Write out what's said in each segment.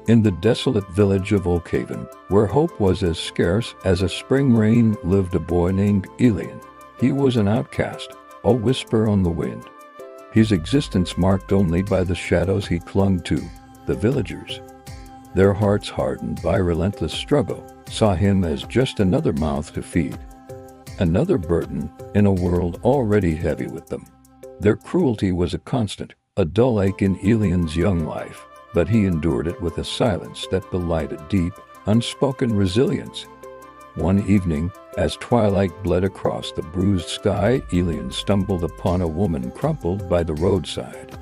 In the desolate village of Oakhaven, where hope was as scarce as a spring rain, lived a boy named Elian. He was an outcast, a whisper on the wind. His existence marked only by the shadows he clung to. The villagers, their hearts hardened by relentless struggle, saw him as just another mouth to feed, another burden in a world already heavy with them. Their cruelty was a constant, a dull ache in Elian's young life, but he endured it with a silence that belied a deep, unspoken resilience. One evening, as twilight bled across the bruised sky, Elian stumbled upon a woman crumpled by the roadside.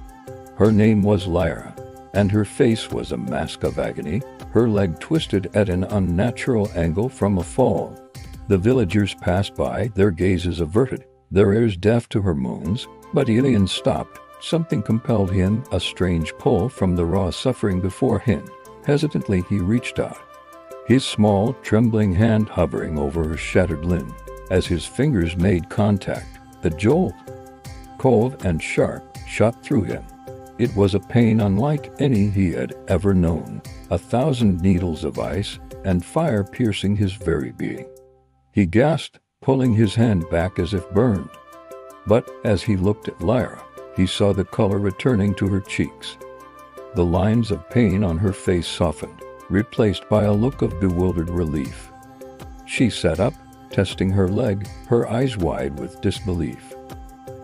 Her name was Lyra, and her face was a mask of agony, her leg twisted at an unnatural angle from a fall. The villagers passed by, their gazes averted, their ears deaf to her moans, but Elian stopped. Something compelled him, a strange pull from the raw suffering before him. Hesitantly he reached out, his small, trembling hand hovering over her shattered limb. As his fingers made contact, the jolt, cold and sharp, shot through him. It was a pain unlike any he had ever known, 1,000 needles of ice and fire piercing his very being. He gasped, pulling his hand back as if burned. But as he looked at Lyra, he saw the color returning to her cheeks. The lines of pain on her face softened, replaced by a look of bewildered relief. She sat up, testing her leg, her eyes wide with disbelief.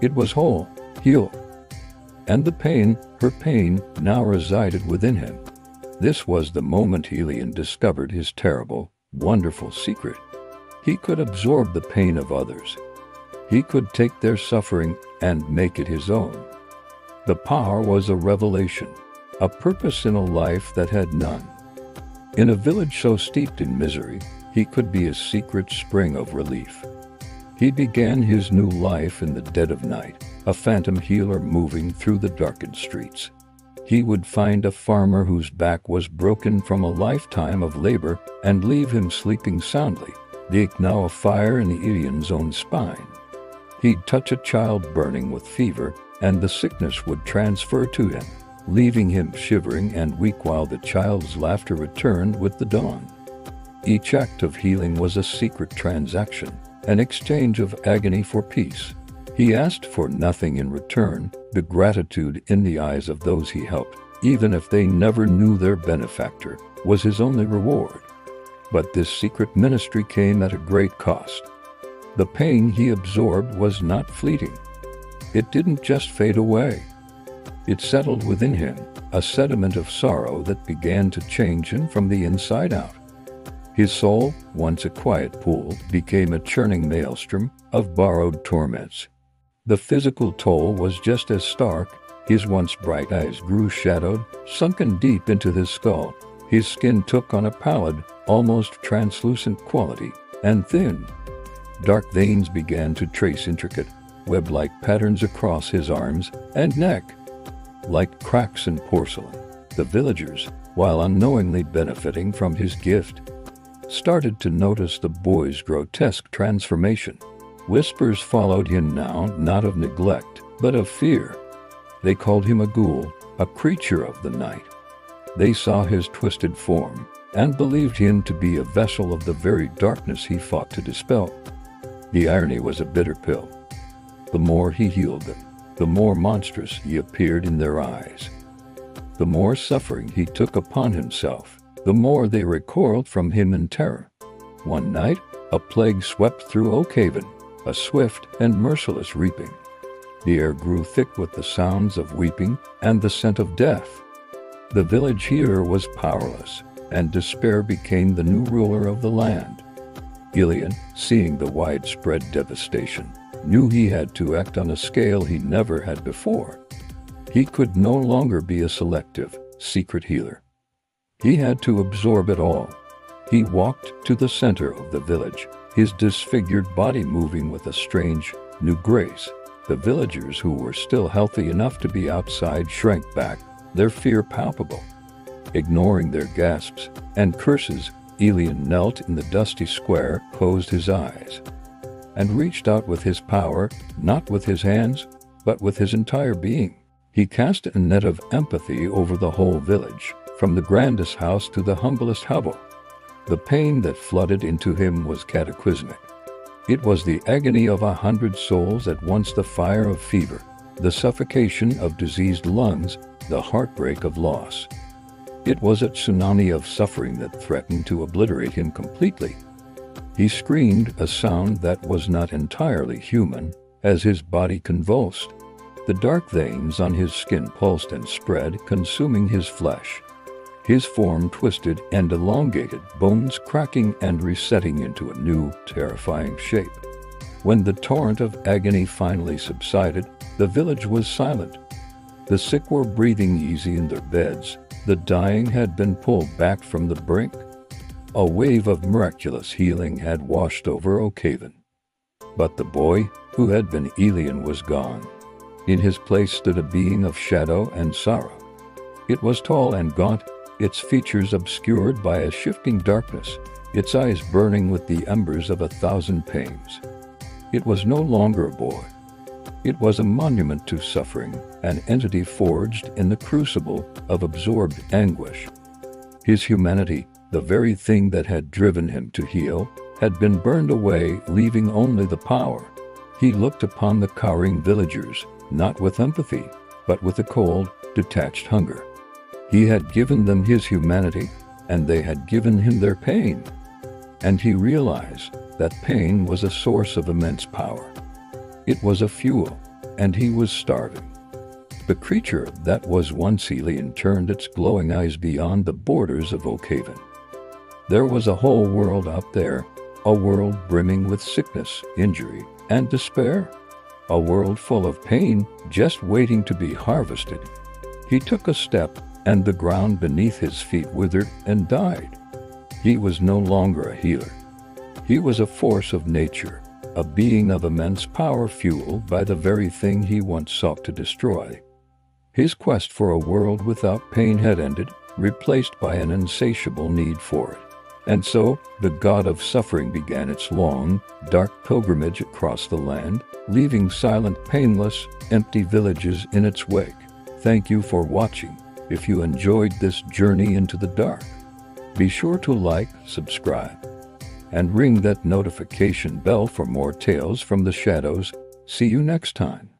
It was whole, healed. And the pain, her pain, now resided within him. This was the moment Elian discovered his terrible, wonderful secret. He could absorb the pain of others. He could take their suffering and make it his own. The power was a revelation, a purpose in a life that had none. In a village so steeped in misery, he could be a secret spring of relief. He began his new life in the dead of night, a phantom healer moving through the darkened streets. He would find a farmer whose back was broken from a lifetime of labor and leave him sleeping soundly, the ache now afire in Elian's own spine. He'd touch a child burning with fever, and the sickness would transfer to him, leaving him shivering and weak while the child's laughter returned with the dawn. Each act of healing was a secret transaction, an exchange of agony for peace. He asked for nothing in return, the gratitude in the eyes of those he helped, even if they never knew their benefactor, was his only reward. But this secret ministry came at a great cost. The pain he absorbed was not fleeting. It didn't just fade away. It settled within him, a sediment of sorrow that began to change him from the inside out. His soul, once a quiet pool, became a churning maelstrom of borrowed torments. The physical toll was just as stark. His once bright eyes grew shadowed, sunken deep into his skull. His skin took on a pallid, almost translucent quality, and thin, dark veins began to trace intricate, web-like patterns across his arms and neck. Like cracks in porcelain, the villagers, while unknowingly benefiting from his gift, started to notice the boy's grotesque transformation. Whispers followed him now, not of neglect, but of fear. They called him a ghoul, a creature of the night. They saw his twisted form and believed him to be a vessel of the very darkness he fought to dispel. The irony was a bitter pill. The more he healed them, the more monstrous he appeared in their eyes. The more suffering he took upon himself, the more they recoiled from him in terror. One night, a plague swept through Oakhaven, a swift and merciless reaping. The air grew thick with the sounds of weeping and the scent of death. The village here was powerless, and despair became the new ruler of the land. Elian, seeing the widespread devastation, knew he had to act on a scale he never had before. He could no longer be a selective, secret healer. He had to absorb it all. He walked to the center of the village, his disfigured body moving with a strange, new grace. The villagers who were still healthy enough to be outside shrank back, their fear palpable. Ignoring their gasps and curses, Elian knelt in the dusty square, closed his eyes, and reached out with his power, not with his hands, but with his entire being. He cast a net of empathy over the whole village, from the grandest house to the humblest hovel. The pain that flooded into him was cataclysmic. It was the agony of 100 souls at once, the fire of fever, the suffocation of diseased lungs, the heartbreak of loss. It was a tsunami of suffering that threatened to obliterate him completely. He screamed a sound that was not entirely human as his body convulsed. The dark veins on his skin pulsed and spread, consuming his flesh. His form twisted and elongated, bones cracking and resetting into a new, terrifying shape. When the torrent of agony finally subsided, the village was silent. The sick were breathing easy in their beds. The dying had been pulled back from the brink. A wave of miraculous healing had washed over Oakhaven. But the boy, who had been Elian, was gone. In his place stood a being of shadow and sorrow. It was tall and gaunt, its features obscured by a shifting darkness, its eyes burning with the embers of 1,000 pains. It was no longer a boy. It was a monument to suffering, an entity forged in the crucible of absorbed anguish. His humanity, the very thing that had driven him to heal, had been burned away, leaving only the power. He looked upon the cowering villagers, not with empathy, but with a cold, detached hunger. He had given them his humanity, and they had given him their pain. And he realized that pain was a source of immense power. It was a fuel, and he was starving. The creature that was once Elian turned its glowing eyes beyond the borders of Oakhaven. There was a whole world out there, a world brimming with sickness, injury, and despair. A world full of pain, just waiting to be harvested. He took a step, and the ground beneath his feet withered and died. He was no longer a healer. He was a force of nature, a being of immense power fueled by the very thing he once sought to destroy. His quest for a world without pain had ended, replaced by an insatiable need for it. And so, the god of suffering began its long, dark pilgrimage across the land, leaving silent, painless, empty villages in its wake. Thank you for watching. If you enjoyed this journey into the dark, be sure to like, subscribe, and ring that notification bell for more tales from the shadows. See you next time.